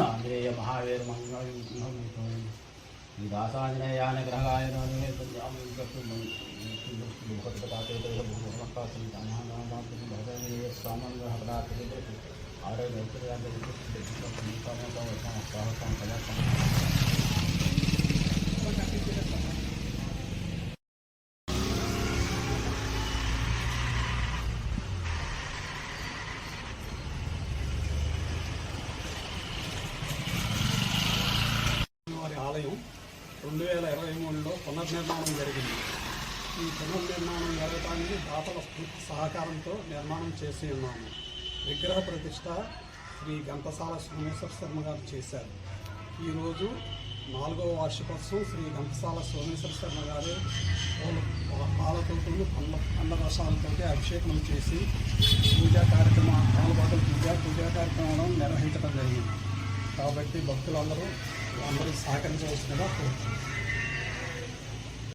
ఆంజనేయ మహావీర దాసాంజనేయాన గ్రహాయ ఆలయం 2023లో పునర్నిర్మాణం జరిగింది. ఈ పునర్నిర్మాణం జరగడానికి దాతల పూర్తి సహకారంతో నిర్మాణం చేసి ఉన్నాము. విగ్రహ ప్రతిష్ట శ్రీ ఘంటసాల సోమేశ్వర శర్మ గారు చేశారు. ఈరోజు 4వ వార్షికోత్సవం శ్రీ ఘంటసాల సోమేశ్వర శర్మ గారు పాలతోటలు పండ్ల రసాలతో అభిషేకం చేసి పూజా పాలబాటల పూజా కార్యక్రమాలను నిర్వహించడం జరిగింది. కాబట్టి భక్తులందరూ సహకరించవలసిందిగా కోరుతున్నాను.